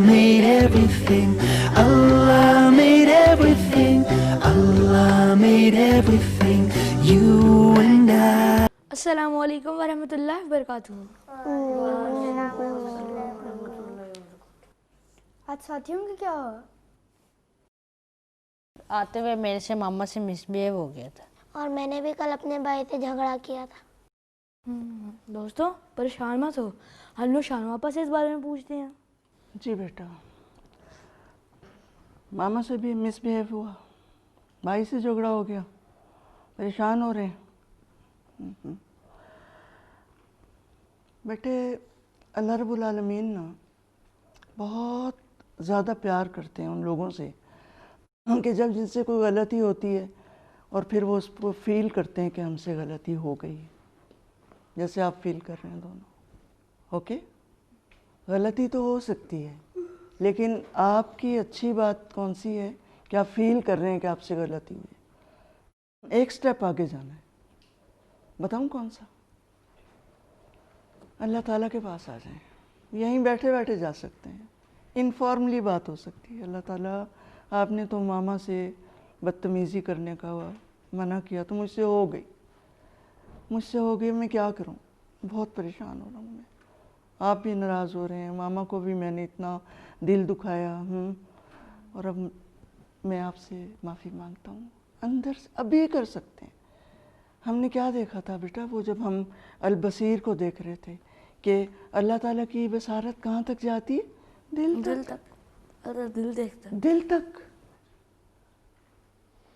made everything. Allah made everything. Allah made everything. You and I. السلام علیکم ورحمۃ اللہ وبرکاتہ. آج ساتھیوں کا کیا ہوا؟ آتے ہوئے میرے سے ماما سے مس بہیو ہو گیا تھا. اور میں نے بھی کل اپنے بھائی سے جھگڑا کیا تھا. دوستو پریشان مت ہو, ہم لوگ شان واپس اس بارے میں پوچھتے ہیں. جی بیٹا, ماما سے بھی مس بہیو ہوا, بھائی سے جھگڑا ہو گیا, پریشان ہو رہے ہیں. بیٹے اللہ رب العالمین نا بہت زیادہ پیار کرتے ہیں ان لوگوں سے کہ جب جن سے کوئی غلطی ہوتی ہے اور پھر وہ اس کو فیل کرتے ہیں کہ ہم سے غلطی ہو گئی, جیسے آپ فیل کر رہے ہیں دونوں. اوکے, غلطی تو ہو سکتی ہے, لیکن آپ کی اچھی بات کون سی ہے کہ آپ فیل کر رہے ہیں کہ آپ سے غلطی ہوئی. ایک سٹیپ آگے جانا ہے, بتاؤں کون سا؟ اللہ تعالیٰ کے پاس آ جائیں, یہیں بیٹھے بیٹھے جا سکتے ہیں, انفارملی بات ہو سکتی ہے. اللہ تعالیٰ آپ نے تو ماما سے بدتمیزی کرنے کا منع کیا تو مجھ سے ہو گئی, میں کیا کروں, بہت پریشان ہو رہا ہوں میں, آپ بھی ناراض ہو رہے ہیں, ماما کو بھی میں نے اتنا دل دکھایا, اور اب میں آپ سے معافی مانگتا ہوں. اندر سے ابھی کر سکتے ہیں. ہم نے کیا دیکھا تھا بیٹا, وہ جب ہم البصیر کو دیکھ رہے تھے کہ اللہ تعالیٰ کی بصارت کہاں تک جاتی ہے؟ دل تک. دل دیکھتا دل تک.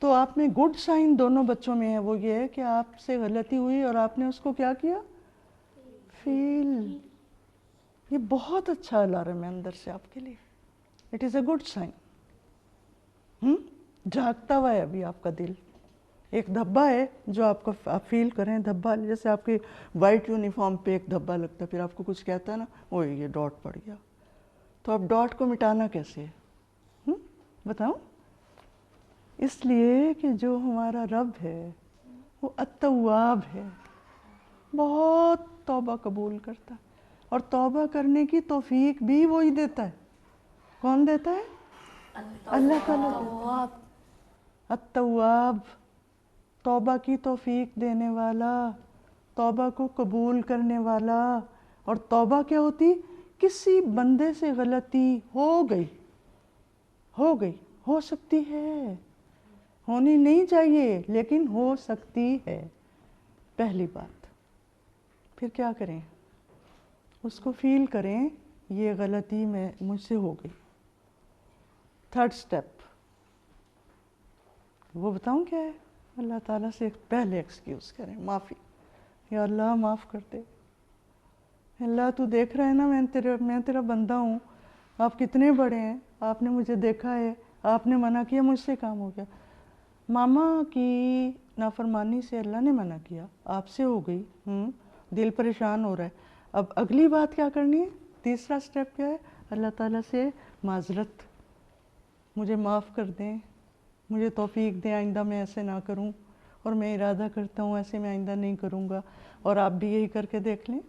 تو آپ میں گڈ سائن دونوں بچوں میں ہے, وہ یہ ہے کہ آپ سے غلطی ہوئی اور آپ نے اس کو کیا کیا؟ فیل. یہ بہت اچھا الارم ہے اندر سے آپ کے لیے. It is a good sign. جھاگتا ہوا ہے ابھی آپ کا دل. ایک دھبا ہے جو آپ فیل کریں, دھبا جیسے آپ کی وائٹ یونیفارم پہ ایک دھبا لگتا ہے, پھر آپ کو کچھ کہتا ہے نا, اوہ یہ ڈاٹ پڑ گیا. تو اب ڈاٹ کو مٹانا کیسے ہے؟ بتاؤں. اس لیے کہ جو ہمارا رب ہے وہ التواب ہے, بہت توبہ قبول کرتا ہے, اور توبہ کرنے کی توفیق بھی وہی دیتا ہے. کون دیتا ہے؟ اللہ تعالیٰ. التواب, توبہ کی توفیق دینے والا, توبہ کو قبول کرنے والا. اور توبہ کیا ہوتی؟ کسی بندے سے غلطی ہو گئی, ہو سکتی ہے, ہونی نہیں چاہیے لیکن ہو سکتی ہے, پہلی بات. پھر کیا کریں؟ اس کو فیل کریں یہ غلطی مجھ سے ہو گئی. تھرڈ سٹیپ وہ بتاؤں کیا ہے؟ اللہ تعالیٰ سے پہلے ایکسکیوز کریں, معافی. یا اللہ معاف کر دے, اللہ تو دیکھ رہا ہے نا, میں تیرا بندہ ہوں, آپ کتنے بڑے ہیں, آپ نے مجھے دیکھا ہے, آپ نے منع کیا, مجھ سے کام ہو گیا. ماما کی نافرمانی سے اللہ نے منع کیا, آپ سے ہو گئی, دل پریشان ہو رہا ہے. اب اگلی بات کیا کرنی ہے؟ تیسرا سٹیپ کیا ہے؟ اللہ تعالیٰ سے معذرت, مجھے معاف کر دیں, مجھے توفیق دیں, آئندہ میں ایسے نہ کروں, اور میں ارادہ کرتا ہوں ایسے میں آئندہ نہیں کروں گا. اور آپ بھی یہی کر کے دیکھ لیں,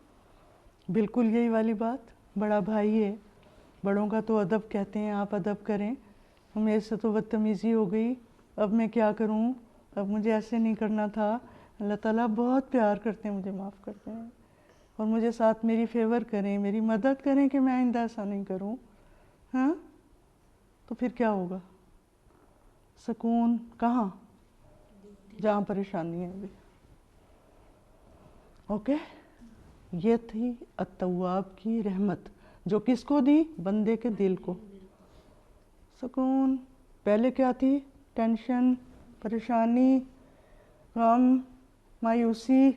بالکل یہی والی بات. بڑا بھائی ہے, بڑوں کا تو ادب کہتے ہیں, آپ ادب کریں. میرے سے تو بدتمیزی ہو گئی, اب میں کیا کروں, اب مجھے ایسے نہیں کرنا تھا. اللہ تعالیٰ بہت پیار کرتے ہیں, مجھے معاف کرتے ہیں, اور مجھے ساتھ میری فیور کریں, میری مدد کریں کہ میں آئندہ ایسا نہیں کروں. ہاں, تو پھر کیا ہوگا؟ سکون کہاں؟ جہاں پریشانی ہے ابھی. اوکے, یہ تھی التواب کی رحمت, جو کس کو دی؟ بندے کے دل کو. سکون. پہلے کیا تھی؟ ٹینشن, پریشانی, غم, مایوسی,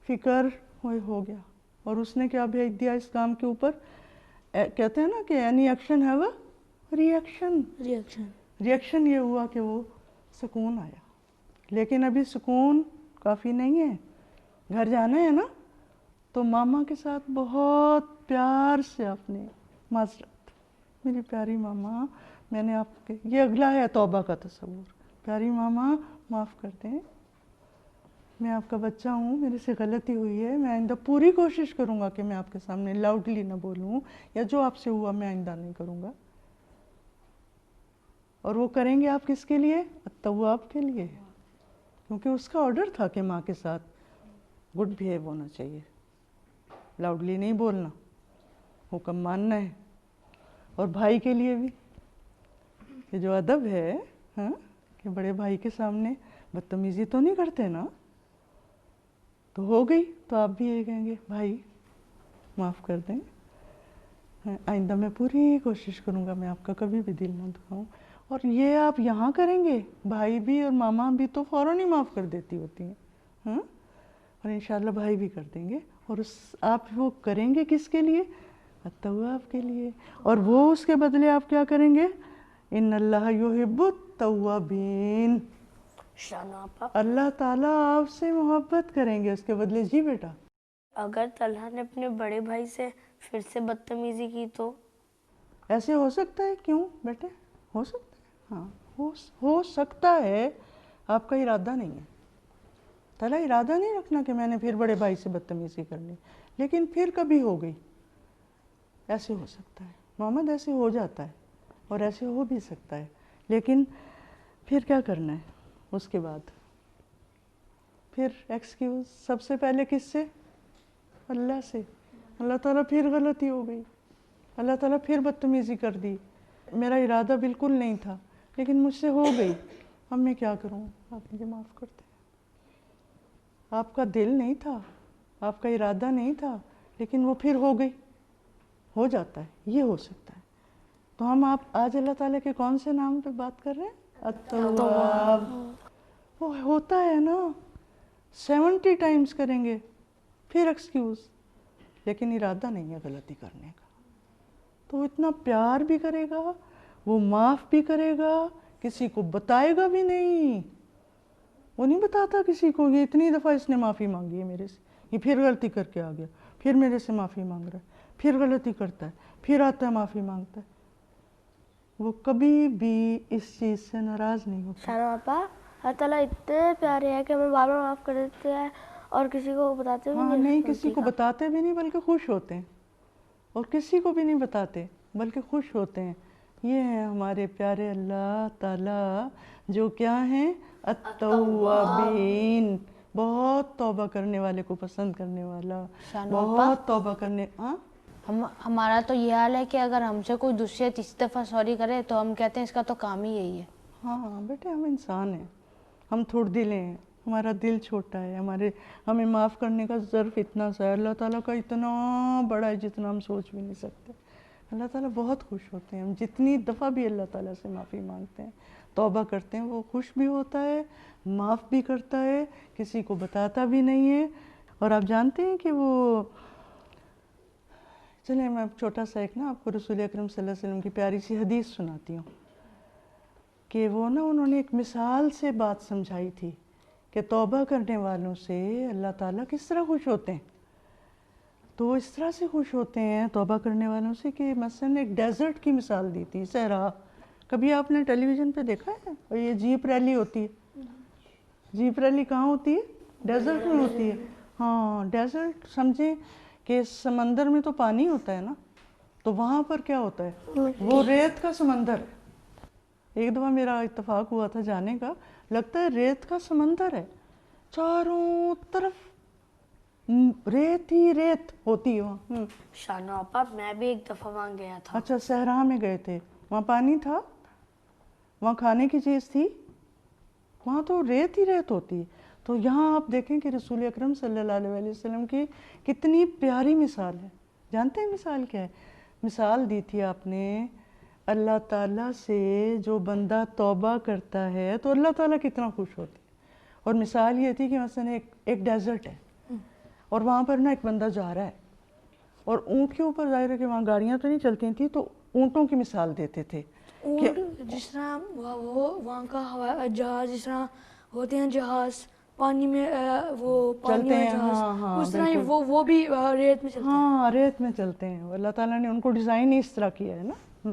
فکر, وہ ہو گیا. اور اس نے کیا بھیج دیا اس کام کے اوپر؟ کہتے ہیں نا کہ اینی ایکشن ہے وہ ریئیکشن. ریئیکشن یہ ہوا کہ وہ سکون آیا. لیکن ابھی سکون کافی نہیں ہے, گھر جانا ہے نا, تو ماما کے ساتھ بہت پیار سے آپ نے معذرت, میری پیاری ماما, میں نے آپ کے, یہ اگلا ہے توبہ کا تصور. پیاری ماما معاف کر دیں, میں آپ کا بچہ ہوں, میرے سے غلطی ہوئی ہے, میں آئندہ پوری کوشش کروں گا کہ میں آپ کے سامنے لاؤڈلی نہ بولوں, یا جو آپ سے ہوا میں آئندہ نہیں کروں گا. اور وہ کریں گے آپ کس کے لیے؟ التواب کے لیے, کیونکہ اس کا آرڈر تھا کہ ماں کے ساتھ گڈ بیہیو ہونا چاہیے, لاؤڈلی نہیں بولنا, حکم ماننا ہے. اور بھائی کے لیے بھی یہ جو ادب ہے, ہاں, کہ بڑے بھائی کے سامنے بدتمیزی تو نہیں کرتے نا, تو ہو گئی تو آپ بھی یہی کہیں گے بھائی معاف کر دیں, آئندہ میں پوری کوشش کروں گا میں آپ کا کبھی بھی دل نہ دکھاؤں. اور یہ آپ یہاں کریں گے, بھائی بھی اور ماما بھی تو فوراً ہی معاف کر دیتی ہوتی ہیں, ہاں, اور انشاءاللہ بھائی بھی کر دیں گے. اور آپ وہ کریں گے کس کے لیے؟ التواب کے لیے. اور وہ اس کے بدلے آپ کیا کریں گے؟ ان اللہ یحب التوابین, اللہ تعالیٰ آپ سے محبت کریں گے اس کے بدلے. جی بیٹا. اگر طلحہ نے اپنے بڑے بھائی سے پھر سے بدتمیزی کی تو؟ ایسے ہو سکتا ہے, کیوں بیٹے, ہو سکتا ہے, ہاں ہو سکتا ہے. آپ کا ارادہ نہیں ہے, تعالیٰ ارادہ نہیں رکھنا کہ میں نے پھر بڑے بھائی سے بدتمیزی کرنی, لیکن پھر کبھی ہو گئی, ایسے ہو سکتا ہے. محمد ایسے ہو جاتا ہے اور ایسے ہو بھی سکتا ہے, لیکن پھر کیا کرنا ہے اس کے بعد؟ پھر ایکسکیوز سب سے پہلے کس سے؟ اللہ سے. اللہ تعالیٰ پھر غلطی ہو گئی, اللہ تعالیٰ پھر بدتمیزی کر دی, میرا ارادہ بالکل نہیں تھا لیکن مجھ سے ہو گئی, اب میں کیا کروں, آپ مجھے معاف کر دیں. آپ کا دل نہیں تھا, آپ کا ارادہ نہیں تھا, لیکن وہ پھر ہو گئی, ہو جاتا ہے, یہ ہو سکتا ہے. تو ہم آپ آج اللہ تعالیٰ کے کون سے نام پہ بات کر رہے ہیں؟ التواب. وہ ہوتا ہے نا, 70 ٹائمز کریں گے پھر ایکسکیوز, لیکن ارادہ نہیں ہے غلطی کرنے کا, تو وہ اتنا پیار بھی کرے گا, وہ معاف بھی کرے گا, کسی کو بتائے گا بھی نہیں. وہ نہیں بتاتا کسی کو یہ اتنی دفعہ اس نے معافی مانگی ہے میرے سے, یہ پھر غلطی کر کے آ گیا, پھر میرے سے معافی مانگ رہا ہے, پھر غلطی کرتا ہے, پھر آتا ہے معافی مانگتا ہے. وہ کبھی بھی اس چیز سے ناراض نہیں ہوتا. شانو پاپا, اللہ تعالیٰ اتنے پیارے ہیں کہ ہمیں بار بار معاف کر دیتے ہیں اور کسی کو بتاتے بھی ہاں نہیں, کسی کو بتاتے بھی نہیں بلکہ خوش ہوتے ہیں, اور کسی کو بھی نہیں بتاتے بلکہ خوش ہوتے ہیں. یہ ہیں ہمارے پیارے اللہ تعالیٰ جو کیا ہیں؟ التوابین, بہت توبہ کرنے والے کو پسند کرنے والا, بہت توبہ کرنے. ہاں ہمارا تو یہ حال ہے کہ اگر ہم سے کوئی دوسرے تیسری دفعہ سوری کرے تو ہم کہتے ہیں اس کا تو کام ہی یہی ہے. ہاں بیٹے, ہم انسان ہیں, ہم تھوڑ دلیں ہیں, ہمارا دل چھوٹا ہے, ہمیں معاف کرنے کا ظرف اتنا سا ہے. اللہ تعالیٰ کا اتنا بڑا ہے جتنا ہم سوچ بھی نہیں سکتے. اللہ تعالیٰ بہت خوش ہوتے ہیں, ہم جتنی دفعہ بھی اللہ تعالیٰ سے معافی مانگتے ہیں, توبہ کرتے ہیں, وہ خوش بھی ہوتا ہے, معاف بھی کرتا ہے, کسی کو بتاتا بھی نہیں ہے. اور آپ جانتے ہیں کہ وہ, چلیں میں چھوٹا سا ایک آپ کو رسول اکرم صلی اللہ علیہ وسلم کی پیاری سی حدیث سناتی ہوں, کہ وہ انہوں نے ایک مثال سے بات سمجھائی تھی کہ توبہ کرنے والوں سے اللہ تعالیٰ کس طرح خوش ہوتے ہیں. تو وہ اس طرح سے خوش ہوتے ہیں توبہ کرنے والوں سے کہ مثلاً ایک ڈیزرٹ کی مثال دی تھی, صحرا. کبھی آپ نے ٹیلی ویژن پہ دیکھا ہے, اور یہ جیپ ریلی ہوتی ہے, جیپ ریلی کہاں ہوتی ہے؟ ڈیزرٹ میں ہوتی ہے. ہاں ڈیزرٹ سمجھیں کہ سمندر میں تو پانی ہوتا ہے نا, تو وہاں پر کیا ہوتا ہے؟ وہ ریت کا سمندر ہے. ایک دفعہ میرا اتفاق ہوا تھا جانے کا, لگتا ہے ریت کا سمندر ہے, چاروں طرف ریت ہی ریت ہوتی ہے وہاں. شانو پاپا, میں بھی ایک دفعہ وہاں گیا تھا. اچھا, صحرا میں گئے تھے, وہاں پانی تھا, وہاں کھانے کی چیز تھی, وہاں تو ریت ہی ریت ہوتی ہے. تو یہاں آپ دیکھیں کہ رسول اکرم صلی اللہ علیہ وسلم کی کتنی پیاری مثال ہے. جانتے ہیں مثال کیا ہے؟ مثال دی تھی آپ نے, اللہ تعالیٰ سے جو بندہ توبہ کرتا ہے تو اللہ تعالیٰ کتنا خوش ہوتے ہیں. اور مثال یہ تھی کہ مثلا ایک ڈیزرٹ ہے, اور وہاں پر ایک بندہ جا رہا ہے, اور اونٹ کے اوپر, ظاہر ہے کہ وہاں گاڑیاں تو نہیں چلتی تھیں, تو اونٹوں کی مثال دیتے تھے. جس طرح وہ وہاں کا جہاز, جس طرح ہوتے ہیں جہاز پانی میں, وہ چلتے ہیں, ہاں اس طرح وہ بھی ریت میں چلتے ہیں. ہاں ریت میں چلتے ہیں. اللہ تعالیٰ نے ان کو ڈیزائن ہی اس طرح کیا ہے نا,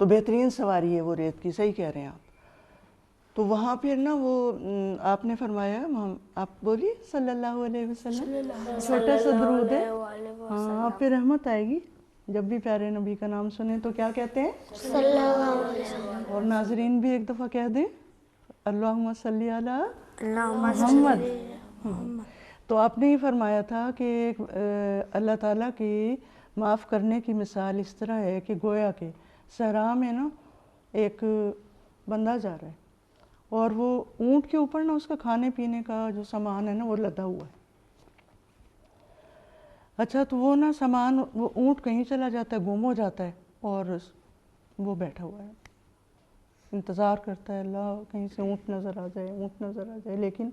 تو بہترین سواری ہے وہ ریت کی. صحیح کہہ رہے ہیں آپ. تو وہاں پھر نا وہ آپ نے فرمایا، آپ بولیے صلی اللہ علیہ وسلم، چھوٹا سا درود ہے، ہاں آپ پہ رحمت آئے گی جب بھی پیارے نبی کا نام سنیں تو کیا کہتے ہیں؟ صلی اللہ علیہ وسلم. اور ناظرین بھی ایک دفعہ کہہ دیں اللہم صلی علی محمد. تو آپ نے ہی فرمایا تھا کہ اللہ تعالیٰ کی معاف کرنے کی مثال اس طرح ہے کہ گویا کہ صحرا میں نا ایک بندہ جا رہا ہے اور وہ اونٹ کے اوپر نا اس کا کھانے پینے کا جو سامان ہے نا وہ لدا ہوا ہے. اچھا تو وہ نا سامان، وہ اونٹ کہیں چلا جاتا ہے، گم ہو جاتا ہے اور وہ بیٹھا ہوا ہے، انتظار کرتا ہے اللہ کہیں سے اونٹ نظر آ جائے، اونٹ نظر آ جائے، لیکن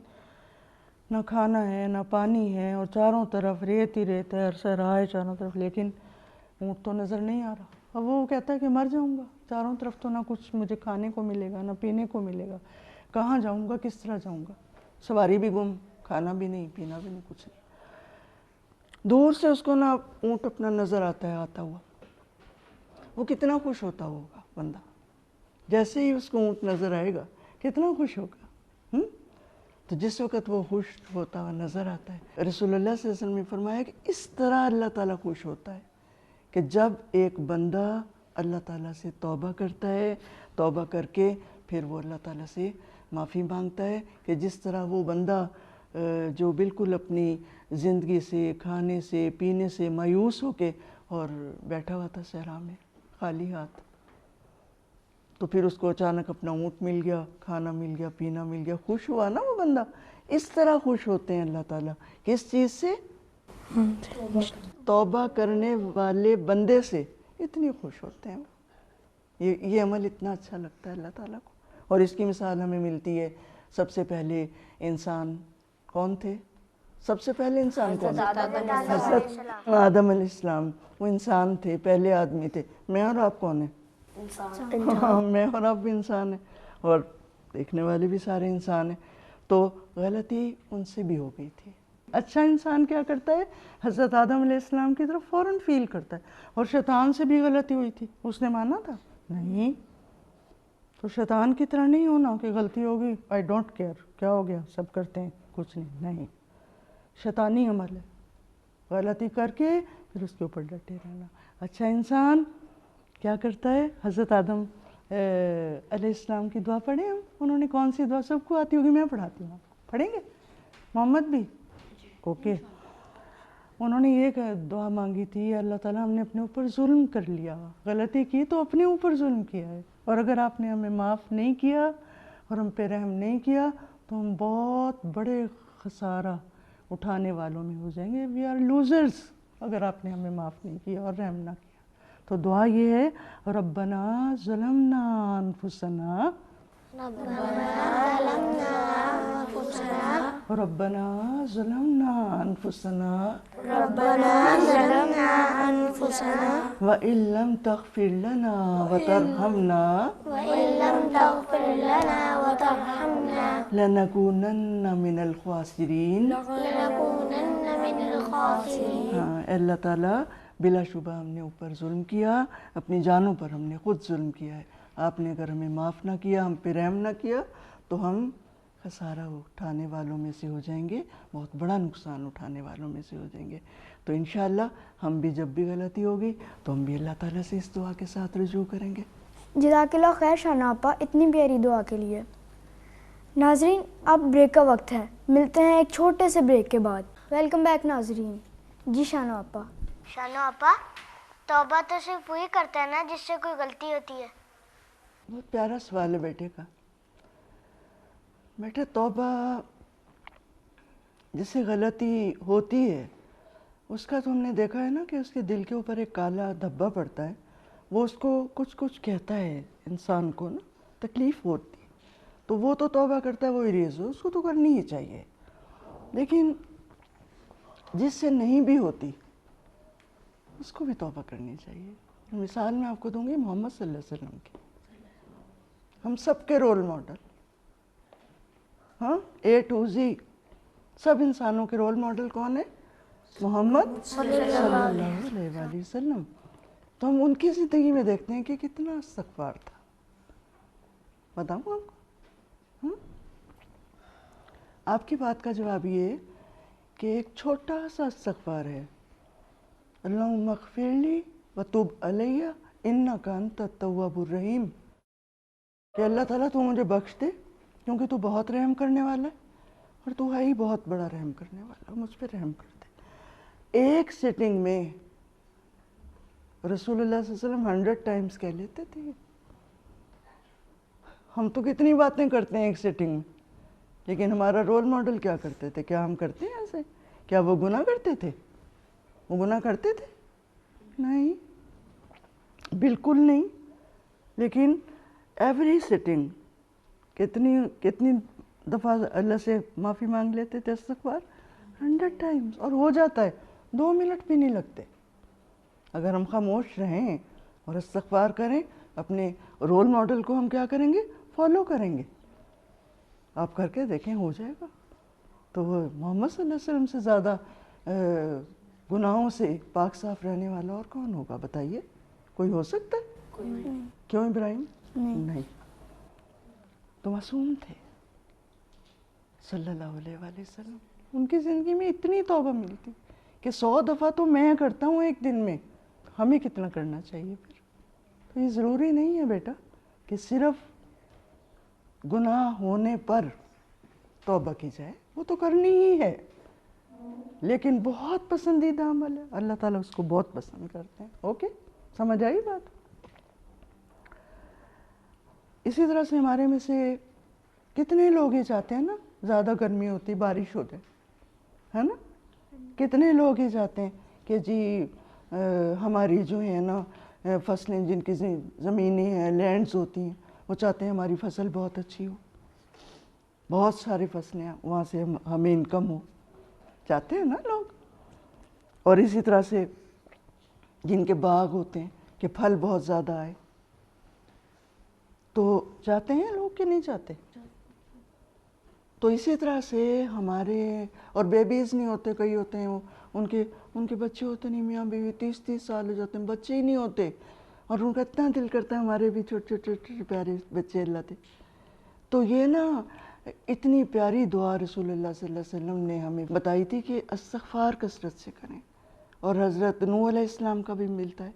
نہ کھانا ہے نہ پانی ہے اور چاروں طرف ریت ہی ریت ہے اور صحرا ہے چاروں طرف، لیکن اونٹ تو نظر نہیں آ رہا. اب وہ کہتا ہے کہ مر جاؤں گا، چاروں طرف تو نہ کچھ مجھے کھانے کو ملے گا نہ پینے کو ملے گا، کہاں جاؤں گا، کس طرح جاؤں گا، سواری بھی گم، کھانا بھی نہیں، پینا بھی نہیں، کچھ نہیں. دور سے اس کو نا اونٹ اپنا نظر آتا ہے آتا ہوا، وہ کتنا خوش ہوتا ہوگا بندہ، جیسے ہی اس کو اونٹ نظر آئے گا کتنا خوش ہوگا. تو جس وقت وہ خوش ہوتا ہوا نظر آتا ہے، رسول اللہ صلی اللہ علیہ وسلم نے فرمایا کہ اس طرح اللہ تعالیٰ خوش ہوتا ہے کہ جب ایک بندہ اللہ تعالیٰ سے توبہ کرتا ہے، توبہ کر کے پھر وہ اللہ تعالیٰ سے معافی مانگتا ہے، کہ جس طرح وہ بندہ جو بالکل اپنی زندگی سے، کھانے سے، پینے سے مایوس ہو کے اور بیٹھا ہوا تھا صحرا میں خالی ہاتھ، تو پھر اس کو اچانک اپنا اونٹ مل گیا، کھانا مل گیا، پینا مل گیا، خوش ہوا نا وہ بندہ. اس طرح خوش ہوتے ہیں اللہ تعالیٰ کس چیز سے؟ توبہ کرنے والے بندے سے اتنی خوش ہوتے ہیں. یہ عمل اتنا اچھا لگتا ہے اللہ تعالیٰ کو. اور اس کی مثال ہمیں ملتی ہے، سب سے پہلے انسان کون تھے؟ سب سے پہلے انسان کون تھے؟ حضرت آدم علیہ السلام. وہ انسان تھے، پہلے آدمی تھے. میں اور آپ کون ہیں؟ ہاں میں اور آپ بھی انسان ہیں اور دیکھنے والے بھی سارے انسان ہیں. تو غلطی ان سے بھی ہو گئی تھی. اچھا انسان کیا کرتا ہے؟ حضرت آدم علیہ السلام کی طرف فوراً فیل کرتا ہے. اور شیطان سے بھی غلطی ہوئی تھی، اس نے مانا تھا نہیں. تو شیطان کی طرح نہیں ہونا کہ غلطی ہوگی آئی ڈونٹ کیئر، کیا ہو گیا، سب کرتے ہیں، کچھ نہیں. شیطانی عمل ہے، غلطی کر کے پھر اس کے اوپر ڈٹے رہنا. اچھا انسان کیا کرتا ہے؟ حضرت آدم علیہ السلام کی دعا پڑھیں ہم. انہوں نے کون سی دعا؟ سب کو آتی ہوگی، میں پڑھاتی ہوں. پڑھیں گے؟ محمد بھی اوکے. انہوں نے یہ دعا مانگی تھی، اللہ تعالیٰ ہم نے اپنے اوپر ظلم کر لیا، غلطی کی تو اپنے اوپر ظلم کیا ہے، اور اگر آپ نے ہمیں معاف نہیں کیا اور ہم پہ رحم نہیں کیا تو ہم بہت بڑے خسارہ اٹھانے والوں میں ہو جائیں گے. وی آر لوزرز اگر آپ نے ہمیں معاف نہیں کیا اور رحم نہ کیا. تو دعا یہ ہے ربنا ظلمنا انفسنا ربنا ظلمنا انفسنا وَإِن لَّمْ تَغْفِرْ لَنَا وَتَرْحَمْنَا لَنَكُونَنَّ مِنَ الْخَاسِرِينَ. ہاں اللہ تعالیٰ بلا شبہ ہم نے اوپر ظلم کیا، اپنی جانوں پر ہم نے خود ظلم کیا ہے. آپ نے اگر ہمیں معاف نہ کیا، ہم پہ رحم نہ کیا تو ہم خسارہ اٹھانے والوں میں سے ہو جائیں گے، بہت بڑا نقصان اٹھانے والوں میں سے ہو جائیں گے. تو انشاءاللہ ہم بھی جب بھی غلطی ہوگی تو ہم بھی اللہ تعالیٰ سے اس دعا کے ساتھ رجوع کریں گے. جزاک اللہ خیر شانا آپا اتنی پیاری دعا کے لیے. ناظرین اب بریک کا وقت ہے، ملتے ہیں ایک چھوٹے سے بریک کے بعد. ویلکم بیک ناظرین. جی شانا آپا. شانو آپا توبہ تو صرف وہی کرتا ہے نا جس سے کوئی غلطی ہوتی ہے. بہت پیارا سوال ہے بیٹے کا. بیٹا توبہ جس سے غلطی ہوتی ہے اس کا تو ہم نے دیکھا ہے نا کہ اس کے دل کے اوپر ایک کالا دھبا پڑتا ہے، وہ اس کو کچھ کہتا ہے انسان کو نا، تکلیف ہوتی ہے تو وہ تو توبہ کرتا ہے، وہ اریز ہو، اس کو تو کرنی ہی چاہیے. لیکن جس سے نہیں بھی ہوتی اس کو بھی توبہ کرنی چاہیے. مثال میں آپ کو دوں گی محمد صلی اللہ علیہ وسلم کی، ہم سب کے رول ماڈل، ہاں اے ٹو زی سب انسانوں کے رول ماڈل کون ہے؟ محمد صلی اللہ علیہ وآلہ وسلم. تو ہم ان کی زندگی میں دیکھتے ہیں کہ کتنا استغفار تھا. بتاؤں آپ کو آپ کی بات کا جواب یہ کہ ایک چھوٹا سا استغفار ہے، اللہم اغفر لی وتب علیہ انک انت التواب الرحیم، کہ اللہ تعالیٰ تو مجھے بخش دے کیونکہ تو بہت رحم کرنے والا ہے، اور تو ہے ہی بہت بڑا رحم کرنے والا، مجھ پہ رحم کر دے۔ ایک سٹنگ میں رسول اللہ صلی اللہ علیہ وسلم 100 ٹائمز کہہ لیتے تھے۔ ہم تو کتنی باتیں کرتے ہیں ایک سٹنگ میں، لیکن ہمارا رول ماڈل کیا کرتے تھے؟ کیا ہم کرتے ہیں ایسے؟ کیا وہ گناہ کرتے تھے؟ وہ گناہ کرتے تھے؟ نہیں، بالکل نہیں۔ لیکن ایوری سٹنگ کتنی دفعہ اللہ سے معافی مانگ لیتے تھے؟ استغفار 100 ٹائمز، اور ہو جاتا ہے، 2 منٹ بھی نہیں لگتے۔ اگر ہم خاموش رہیں اور استغفار کریں، اپنے رول ماڈل کو ہم کیا کریں گے؟ فالو کریں گے۔ آپ کر کے دیکھیں، ہو جائے گا۔ تو وہ محمد صلی اللہ علیہ وسلم سے زیادہ گناہوں سے پاک صاف رہنے والا اور کون ہوگا؟ بتائیے، کوئی ہو سکتا ہے؟ کیوں ابراہیم؟ نہیں، تو معصوم تھے صلی اللہ علیہ وآلہ وسلم۔ ان کی زندگی میں اتنی توبہ ملتی کہ 100 دفعہ تو میں کرتا ہوں ایک دن میں، ہمیں کتنا کرنا چاہیے پھر؟ تو یہ ضروری نہیں ہے بیٹا کہ صرف گناہ ہونے پر توبہ کی جائے، وہ تو کرنی ہی ہے، لیکن بہت پسندیدہ عمل ہے، اللہ تعالیٰ اس کو بہت پسند کرتے ہیں۔ اوکے، سمجھ آئی بات؟ اسی طرح سے ہمارے میں سے کتنے لوگ یہ چاہتے ہیں نا زیادہ گرمی ہوتی، بارش ہو جائے، ہے نا؟ کتنے لوگ یہ چاہتے ہیں کہ جی ہماری جو ہے نا فصلیں، جن کی زمینیں ہیں، لینڈز ہوتی ہیں، وہ چاہتے ہیں ہماری فصل بہت اچھی ہو، بہت ساری فصلیں، وہاں سے ہمیں انکم ہو، چاہتے ہیں نا لوگ۔ اور اسی طرح سے جن کے باغ ہوتے ہیں کہ پھل بہت زیادہ آئے، تو چاہتے ہیں لوگ کہ نہیں چاہتے؟ تو اسی طرح سے ہمارے، اور بیبیز نہیں ہوتے، کئی ہوتے ہیں وہ ان کے بچے ہوتے نہیں، میاں بیوی 30 سال ہو جاتے ہیں، بچے ہی نہیں ہوتے، اور ان کا اتنا دل کرتا ہے ہمارے بھی چھوٹے چھوٹے پیارے بچے اللہ دے۔ تو یہ نا اتنی پیاری دعا رسول اللہ صلی اللہ علیہ وسلم نے ہمیں بتائی تھی کہ استغفار کثرت سے کریں۔ اور حضرت نوح علیہ السلام کا بھی ملتا ہے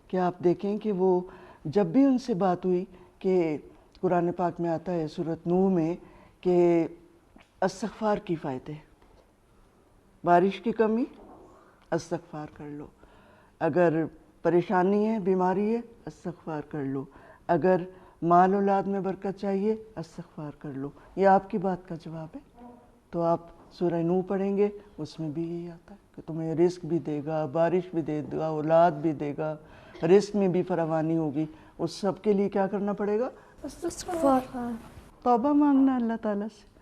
کہ آپ دیکھیں کہ وہ جب بھی ان سے بات ہوئی، کہ قرآن پاک میں آتا ہے سورۃ نوح میں کہ استغفار کی فائدے، بارش کی کمی، استغفار کر لو، اگر پریشانی ہے، بیماری ہے، استغفار کر لو، اگر مال اولاد میں برکت چاہیے، استغفار کر لو۔ یہ آپ کی بات کا جواب ہے۔ تو آپ سورہ نوح پڑھیں گے، اس میں بھی یہی آتا ہے کہ تمہیں رزق بھی دے گا، بارش بھی دے گا، اولاد بھی دے گا، رزق میں بھی فراوانی ہوگی۔ اس سب کے لیے کیا کرنا پڑے گا؟ استغفار، توبہ مانگنا اللہ تعالیٰ سے۔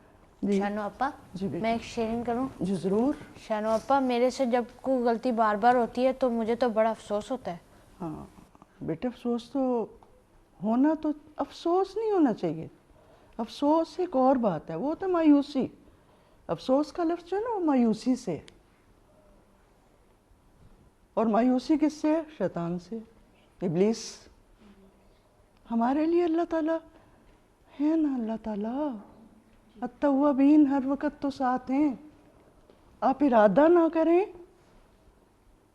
جی شانو اپا، جی بیٹا، میں ایک شیئرنگ کروں؟ جی ضرور۔ شانو اپا، میرے سے جب کوئی غلطی بار بار ہوتی ہے تو مجھے تو بڑا افسوس ہوتا ہے۔ ہاں بیٹے، افسوس تو ہونا، تو افسوس نہیں ہونا چاہیے۔ افسوس ایک اور بات ہے، وہ ہوتا ہے مایوسی۔ افسوس کا لفظ جو ہے نا وہ مایوسی سے، اور مایوسی کس سے؟ شیطان سے، ابلیس۔ ہمارے لیے اللہ تعالیٰ ہے نا، اللہ تعالیٰ التوابین ہر وقت تو ساتھ ہیں۔ آپ ارادہ نہ کریں،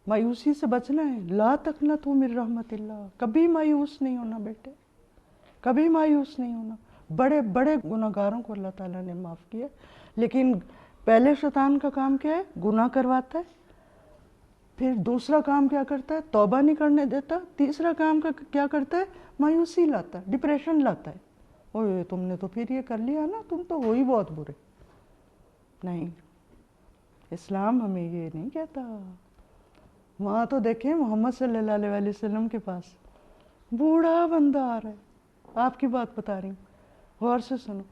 مایوسی سے بچنا ہے۔ لا تقنطوا من رحمت اللہ، کبھی مایوس نہیں ہونا بیٹے، کبھی مایوس نہیں ہونا۔ بڑے بڑے گناہ گاروں کو اللہ تعالیٰ نے معاف کیا، لیکن پہلے شیطان کا کام کیا ہے؟ گناہ کرواتا ہے، پھر دوسرا کام کیا کرتا ہے؟ توبہ نہیں کرنے دیتا، تیسرا کام کیا کرتا ہے؟ مایوسی لاتا ہے، ڈپریشن لاتا ہے۔ اوہ تم نے تو پھر یہ کر لیا نا، تم تو ہو ہی بہت برے۔ نہیں، اسلام ہمیں یہ نہیں کہتا۔ وہاں تو دیکھیں محمد صلی اللہ علیہ وسلم کے پاس بوڑھا بندہ آ رہا ہے، آپ کی بات بتا رہی ہوں، غور سے سنو،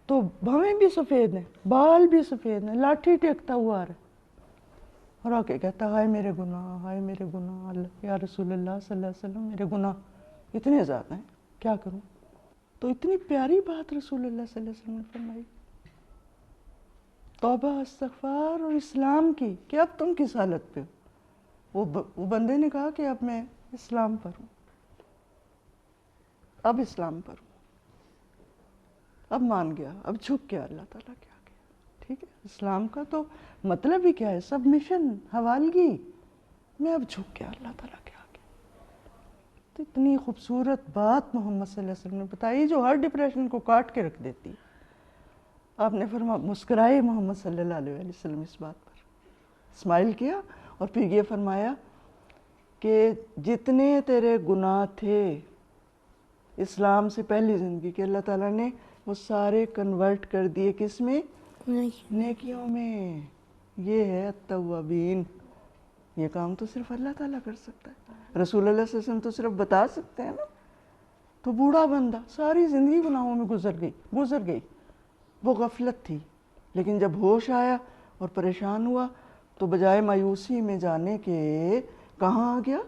تو بھویں بھی سفید ہیں، بال بھی سفید ہیں، لاٹھی ٹیکتا ہوا آ رہا ہے، اور آ کے کہتا ہائے میرے گناہ، ہائے میرے گناہ، اللہ یا رسول اللہ صلی اللہ علیہ وسلم میرے گناہ اتنے زیادہ ہیں، کیا کروں؟ تو اتنی پیاری بات رسول اللہ صلی اللہ علیہ وسلم نے فرمائی، توبہ، استغفار اور اسلام کی، کہ اب تم کس حالت پہ ہو؟ وہ بندے نے کہا کہ اب میں اسلام پر ہوں، اب اسلام پر ہوں۔ اب مان گیا, اب جھک گیا اللہ تعالیٰ کے آگے. ٹھیک ہے, اسلام کا تو مطلب ہی کیا ہے, سبمیشن, حوالگی. میں اب جھک گیا اللہ تعالیٰ کے آگے. تو اتنی خوبصورت بات محمد صلی اللہ علیہ وسلم نے بتائی جو ہر ڈپریشن کو کاٹ کے رکھ دیتی. آپ نے مسکرائے محمد صلی اللہ علیہ وسلم اس بات پر, اسمائل کیا, اور پھر یہ فرمایا کہ جتنے تیرے گناہ تھے اسلام سے پہلی زندگی کے, اللہ تعالیٰ نے وہ سارے کنورٹ کر دیے کس میں؟ نیکیوں میں. یہ ہے التوابین. یہ کام تو صرف اللہ تعالیٰ کر سکتا ہے, رسول اللہ صلی اللہ علیہ وسلم تو صرف بتا سکتے ہیں نا. تو بوڑھا بندہ ساری زندگی گناہوں میں گزر گئی. وہ غفلت تھی, لیکن جب ہوش آیا اور پریشان ہوا تو بجائے مایوسی میں جانے کے کہاں آ گیا؟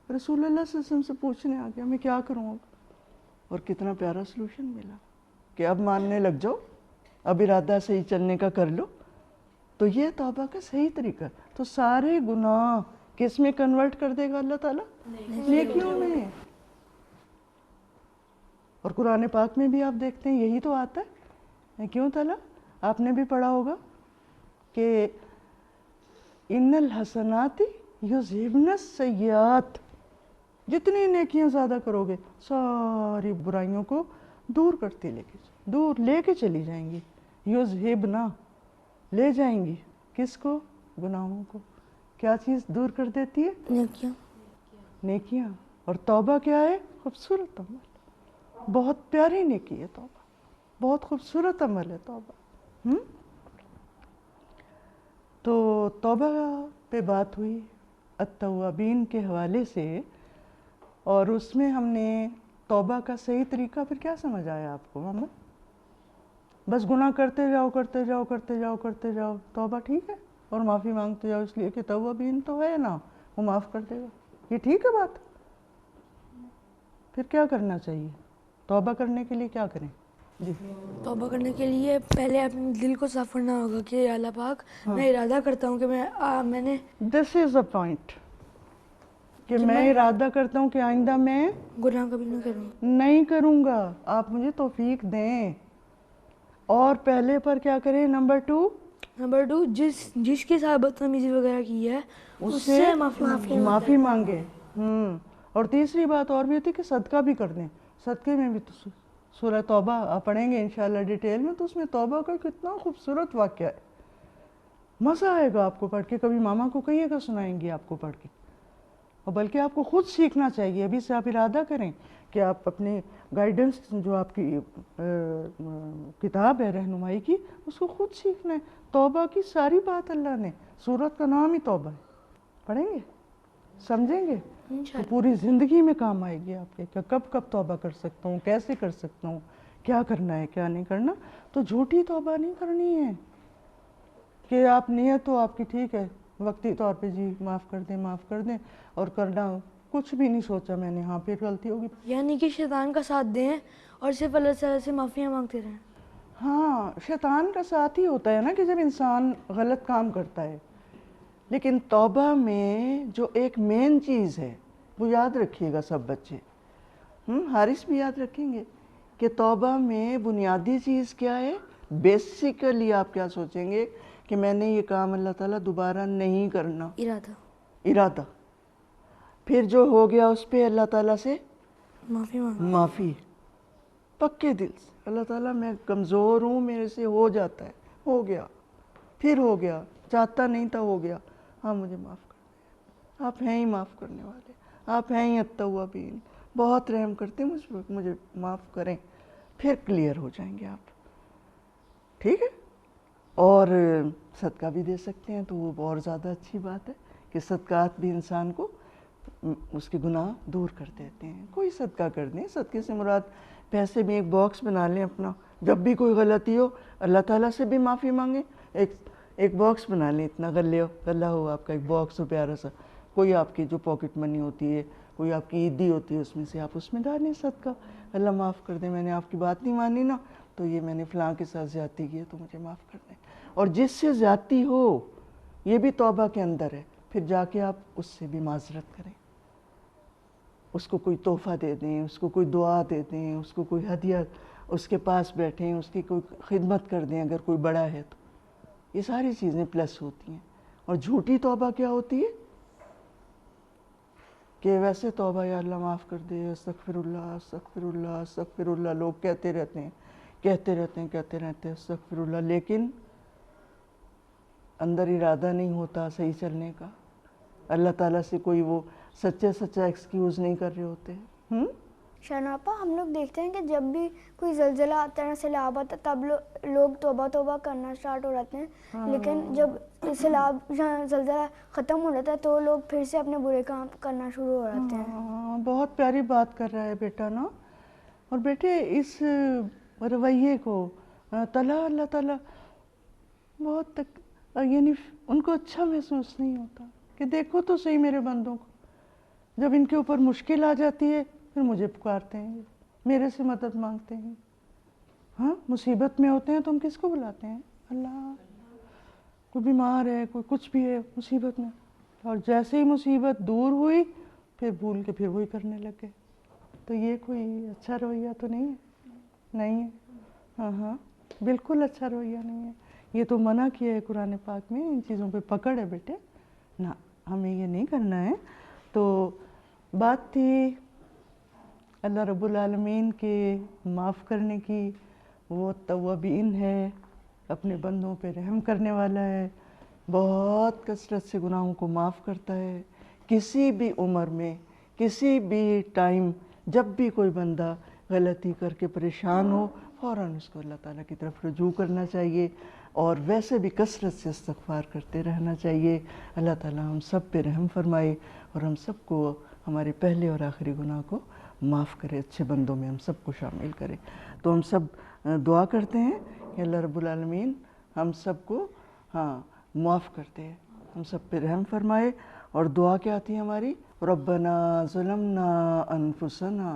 رسول اللہ صلی اللہ علیہ وسلم سے پوچھنے آ گیا, میں کیا کروں اب؟ اور کتنا پیارا سلوشن ملا کہ اب ماننے لگ جاؤ, اب ارادہ صحیح چلنے کا کر لو. تو یہ توبہ کا صحیح طریقہ. تو سارے گناہ کس میں کنورٹ کر دے گا اللہ تعالیٰ؟ نیکیوں میں. اور قرآن پاک میں بھی آپ دیکھتے ہیں یہی تو آتا ہے. کیوں تعالیٰ؟ آپ نے بھی پڑھا ہوگا کہ ان الحسنات یذہبن السیئات. جتنی نیکیاں زیادہ کرو گے ساری برائیوں کو دور لے کے چلی جائیں گی. یذہبنا, لے جائیں گی کس کو؟ گناہوں کو. کیا چیز دور کر دیتی ہے؟ نیکیاں. اور توبہ کیا ہے؟ خوبصورت عمل. بہت پیاری نیکی ہے توبہ, بہت خوبصورت عمل ہے توبہ. تو توبہ پہ بات ہوئی التوابین کے حوالے سے, اور اس میں ہم نے توبہ کا صحیح طریقہ پھر کیا سمجھ آیا آپ کو محمد؟ بس گناہ کرتے جاؤ, توبہ ٹھیک ہے, اور معافی مانگتے جاؤ اس لیے کہ توابین تو ہے نا, وہ معاف کر دے گا, یہ ٹھیک ہے بات. پھر کیا کرنا چاہیے؟ توبہ کرنے کے لیے کیا کریں؟ جی, توبہ کرنے کے لیے پہلے اپنے دل کو صاف کرنا ہوگا کہ اللہ پاک میں ارادہ کرتا ہوں کہ میں نے دس از اے پوائنٹ کہ میں ارادہ کرتا ہوں کہ آئندہ میں گناہ کبھی نہیں کروں گا. آپ مجھے توفیق دیں. اور پہلے پر کیا کریں؟ نمبر 2 جس کے ساتھ بدتمیزی وغیرہ کی ہے اس سے معافی مانگے. اور تیسری بات اور بھی ہوتی ہے کہ صدقہ بھی کر دیں. صدقے میں بھی تو سورہ توبہ آپ پڑھیں گے انشاءاللہ ڈیٹیل میں, تو اس میں توبہ کا کتنا خوبصورت واقعہ ہے. مزہ آئے گا آپ کو پڑھ کے. کبھی ماما کو کہیے گا, سنائیں گی آپ کو پڑھ کے, اور بلکہ آپ کو خود سیکھنا چاہیے. ابھی سے آپ ارادہ کریں کہ آپ اپنے گائیڈنس جو آپ کی کتاب ہے رہنمائی کی, اس کو خود سیکھنا ہے. توبہ کی ساری بات اللہ نے, سورت کا نام ہی توبہ ہے. پڑھیں گے, سمجھیں گے, تو پوری زندگی میں کام آئے گی آپ کے کہ کب توبہ کر سکتا ہوں, کیسے کر سکتا ہوں, کیا کرنا ہے کیا نہیں کرنا. تو جھوٹی توبہ نہیں کرنی ہے کہ آپ نیت تو آپ کی ٹھیک ہے وقتی طور پہ, جی معاف کر دیں, اور کرنا کچھ بھی نہیں سوچا میں نے, ہاں پھر غلطی ہوگی. یعنی کہ شیطان کا ساتھ دیں اور صرف اللہ تعالیٰ سے معافیاں مانگتے رہیں. ہاں, شیطان کا ساتھ ہی ہوتا ہے نا کہ جب انسان غلط کام کرتا ہے. لیکن توبہ میں جو ایک مین چیز ہے وہ یاد رکھیے گا سب بچے, حارث بھی یاد رکھیں گے کہ توبہ میں بنیادی چیز کیا ہے. بیسیکلی آپ کیا سوچیں گے کہ میں نے یہ کام اللہ تعالیٰ دوبارہ نہیں کرنا, ارادہ. پھر جو ہو گیا اس پہ اللہ تعالیٰ سے معافی پکے دل سے. اللہ تعالیٰ میں کمزور ہوں, میرے سے ہو جاتا ہے, ہو گیا, پھر ہو گیا, چاہتا نہیں تھا, ہو گیا, ہاں مجھے معاف کر دیں. آپ ہیں ہی معاف کرنے والے, آپ ہیں ہی التوابین, بہت رحم کرتے ہیں مجھے معاف کریں. پھر کلیئر ہو جائیں گے آپ. ٹھیک ہے. اور صدقہ بھی دے سکتے ہیں, تو وہ اور زیادہ اچھی بات ہے کہ صدقات بھی انسان کو اس کے گناہ دور کر دیتے ہیں. کوئی صدقہ کر دیں. صدقے سے مراد پیسے بھی ایک باکس بنا لیں اپنا, جب بھی کوئی غلطی ہو اللہ تعالیٰ سے بھی معافی مانگیں. ایک باکس بنا لیں, اتنا غلہ ہو آپ کا, ایک باکس ہو پیارا سا. کوئی آپ کی جو پاکٹ منی ہوتی ہے, کوئی آپ کی عیدی ہوتی ہے, اس میں سے آپ اس میں ڈالیں صدقہ. اللہ معاف کر دیں, میں نے آپ کی بات نہیں مانی نا, تو یہ میں نے فلاں کے ساتھ زیادتی کی ہے, تو مجھے معاف کر دیں. اور جس سے زیادتی ہو, یہ بھی توبہ کے اندر ہے, پھر جا کے آپ اس سے بھی معذرت کریں. اس کو کوئی تحفہ دے دیں, اس کو کوئی دعا دے دیں, اس کو کوئی ہدیہ, اس کے پاس بیٹھیں, اس کی کوئی خدمت کر دیں اگر کوئی بڑا ہے تو. یہ ساری چیزیں پلس ہوتی ہیں. اور جھوٹی توبہ کیا ہوتی ہے کہ ویسے توبہ یا اللہ معاف کر دے, استغفر اللہ استغفر اللہ استغفر اللہ, لوگ کہتے رہتے ہیں استغفر اللہ, لیکن اندر ارادہ نہیں ہوتا صحیح چلنے کا. اللہ تعالیٰ سے کوئی وہ سچا ایکسکیوز نہیں کر رہے ہوتے ہیں. شاہنامہ آپا, ہم لوگ دیکھتے ہیں کہ جب بھی کوئی زلزلہ آتا ہے, سیلاب آتا ہے, تب لوگ توبہ کرنا اسٹارٹ ہو جاتے ہیں, لیکن جب سیلاب یا زلزلہ ختم ہو جاتا ہے تو لوگ پھر سے اپنے برے کام کرنا شروع ہو جاتے ہیں. بہت پیاری بات کر رہا ہے بیٹا نا. اور بیٹے اس رویے کو اللہ تعالیٰ بہت یعنی ان کو اچھا محسوس نہیں ہوتا کہ دیکھو تو صحیح میرے بندوں کو, جب ان کے اوپر مشکل آ جاتی ہے پھر مجھے پکارتے ہیں, میرے سے مدد مانگتے ہیں. ہاں, مصیبت میں ہوتے ہیں تو ہم کس کو بلاتے ہیں؟ اللہ. کوئی بیمار ہے, کوئی کچھ بھی ہے مصیبت میں, اور جیسے ہی مصیبت دور ہوئی پھر بھول کے پھر وہی کرنے لگے. تو یہ کوئی اچھا رویہ تو نہیں ہے. ہاں بالکل اچھا رویہ نہیں ہے. یہ تو منع کیا ہے قرآن پاک میں, ان چیزوں پہ پکڑ ہے بیٹے نا, ہمیں یہ نہیں کرنا ہے. تو بات تھی اللہ رب العالمین کے معاف کرنے کی. وہ توابین ہے, اپنے بندوں پہ رحم کرنے والا ہے, بہت کثرت سے گناہوں کو معاف کرتا ہے. کسی بھی عمر میں, کسی بھی ٹائم, جب بھی کوئی بندہ غلطی کر کے پریشان ہو, فوراً اس کو اللہ تعالیٰ کی طرف رجوع کرنا چاہیے, اور ویسے بھی کثرت سے استغفار کرتے رہنا چاہیے. اللہ تعالیٰ ہم سب پہ رحم فرمائے اور ہم سب کو ہمارے پہلے اور آخری گناہ کو معاف کرے, اچھے بندوں میں ہم سب کو شامل کرے. تو ہم سب دعا کرتے ہیں کہ اللہ رب العالمین ہم سب کو معاف کرتے ہیں, ہم سب پہ رحم فرمائے. اور دعا کیا آتی ہے ہماری؟ ربنا ظلمنا انفسنا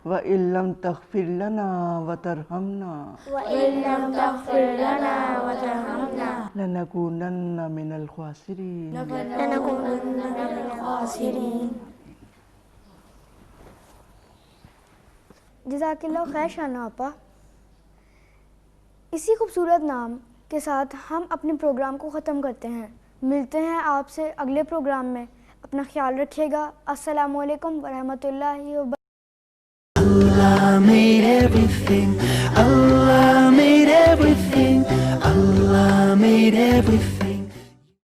وَإِن لَّمْ تَغْفِرْ لَنَا وَتَرْحَمْنَا لَنَكُونَنَّ مِنَ الْخَاسِرِينَ. جزاک اللہ خیر شاہنامہ آپا. اسی خوبصورت نام کے ساتھ ہم اپنے پروگرام کو ختم کرتے ہیں. ملتے ہیں آپ سے اگلے پروگرام میں. اپنا خیال رکھیے گا. السلام علیکم ورحمۃ اللہ وبرکاتہ. Allah made everything. Allah